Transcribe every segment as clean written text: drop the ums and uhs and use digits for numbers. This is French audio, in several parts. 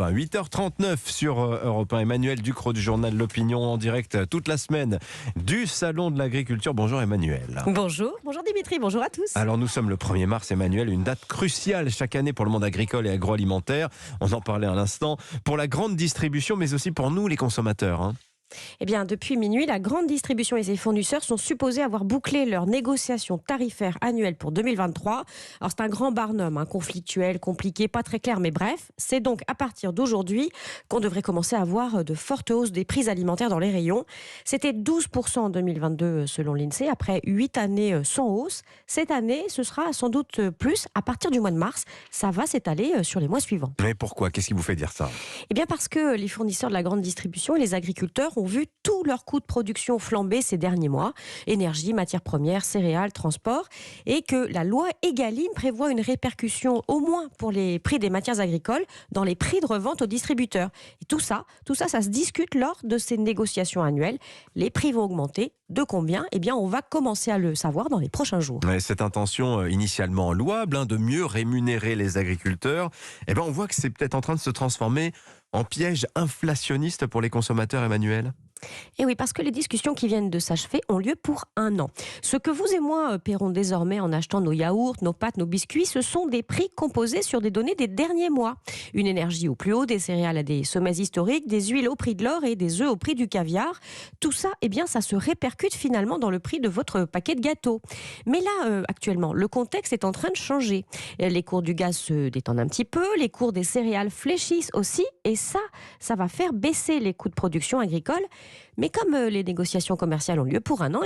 1. 8h39 sur Europe 1. Emmanuel Ducrot du journal L'Opinion en direct toute la semaine du Salon de l'Agriculture. Bonjour Emmanuel. Bonjour Dimitri, bonjour à tous. Alors nous sommes le 1er mars Emmanuel, une date cruciale chaque année pour le monde agricole et agroalimentaire. On en parlait à l'instant, pour la grande distribution mais aussi pour nous les consommateurs. Eh bien, depuis minuit, la grande distribution et ses fournisseurs sont supposés avoir bouclé leurs négociations tarifaires annuelles pour 2023. Alors, c'est un grand barnum, conflictuel, compliqué, pas très clair, mais bref, c'est donc à partir d'aujourd'hui qu'on devrait commencer à voir de fortes hausses des prix alimentaires dans les rayons. C'était 12% en 2022 selon l'INSEE, après 8 années sans hausse. Cette année, ce sera sans doute plus à partir du mois de mars. Ça va s'étaler sur les mois suivants. Mais pourquoi ? Qu'est-ce qui vous fait dire ça ? Eh bien, parce que les fournisseurs de la grande distribution et les agriculteurs ont vu tous leurs coûts de production flamber ces derniers mois, énergie, matières premières, céréales, transport, et que la loi Egalim prévoit une répercussion au moins pour les prix des matières agricoles dans les prix de revente aux distributeurs. Et tout ça, ça se discute lors de ces négociations annuelles. Les prix vont augmenter. De combien ? Eh bien, on va commencer à le savoir dans les prochains jours. Ouais, cette intention initialement louable de mieux rémunérer les agriculteurs, on voit que c'est peut-être en train de se transformer en piège inflationniste pour les consommateurs, Emmanuel. Et oui, parce que les discussions qui viennent de s'achever ont lieu pour 1 an. Ce que vous et moi paierons désormais en achetant nos yaourts, nos pâtes, nos biscuits, ce sont des prix composés sur des données des derniers mois. Une énergie au plus haut, des céréales à des sommets historiques, des huiles au prix de l'or et des œufs au prix du caviar. Tout ça, ça se répercute finalement dans le prix de votre paquet de gâteaux. Mais là, actuellement, le contexte est en train de changer. Les cours du gaz se détendent un petit peu, les cours des céréales fléchissent aussi, et ça va faire baisser les coûts de production agricole. Mais comme les négociations commerciales ont lieu pour 1 an,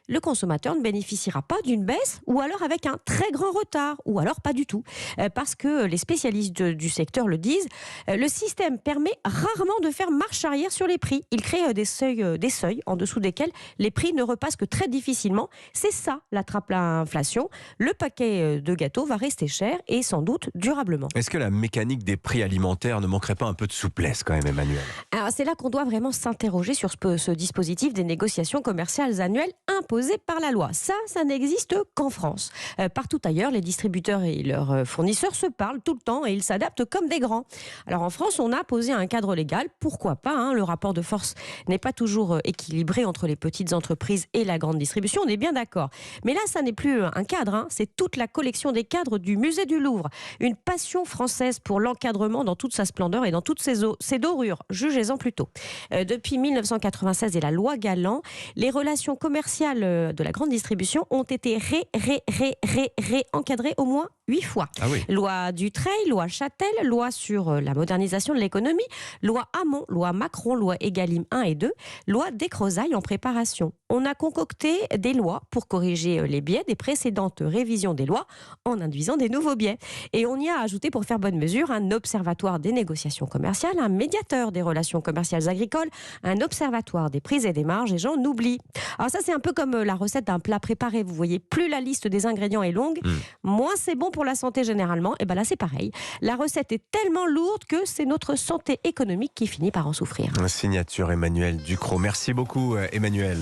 le consommateur ne bénéficiera pas d'une baisse, ou alors avec un très grand retard, ou alors pas du tout. Parce que les spécialistes du secteur le disent, le système permet rarement de faire marche arrière sur les prix. Il crée des seuils en dessous desquels les prix ne repassent que très difficilement. C'est ça la trappe à l'inflation. Le paquet de gâteaux va rester cher et sans doute durablement. Est-ce que la mécanique des prix alimentaires ne manquerait pas un peu de souplesse quand même, Emmanuel ? Alors c'est là qu'on doit vraiment s'interroger sur ce dispositif des négociations commerciales annuelles imposées par la loi. Ça n'existe qu'en France. Partout ailleurs, les distributeurs et leurs fournisseurs se parlent tout le temps et ils s'adaptent comme des grands. Alors en France, on a posé un cadre légal. Pourquoi pas, le rapport de force n'est pas toujours équilibré entre les petites entreprises et la grande distribution, on est bien d'accord. Mais là, ça n'est plus un cadre, c'est toute la collection des cadres du musée du Louvre. Une passion française pour l'encadrement dans toute sa splendeur et dans toutes ses dorures. Jugez-en plutôt. Depuis 1996 et la loi Galland, les relations commerciales de la grande distribution ont été réencadrées au moins 8 fois. Ah oui. Loi Dutreil, loi Châtel, loi sur la modernisation de l'économie, loi Hamon, loi Macron, loi Egalim 1 et 2, loi Descrozaille en préparation. On a concocté des lois pour corriger les biais des précédentes révisions des lois en induisant des nouveaux biais. Et on y a ajouté, pour faire bonne mesure, un observatoire des négociations commerciales, un médiateur des relations commerciales agricoles, un observatoire des prix et des marges, et j'en oublie. Alors ça, c'est un peu comme la recette d'un plat préparé. Vous voyez, plus la liste des ingrédients est longue, moins c'est bon pour la santé généralement. Et là, c'est pareil. La recette est tellement lourde que c'est notre santé économique qui finit par en souffrir. Signature Emmanuel Ducrot. Merci beaucoup, Emmanuel.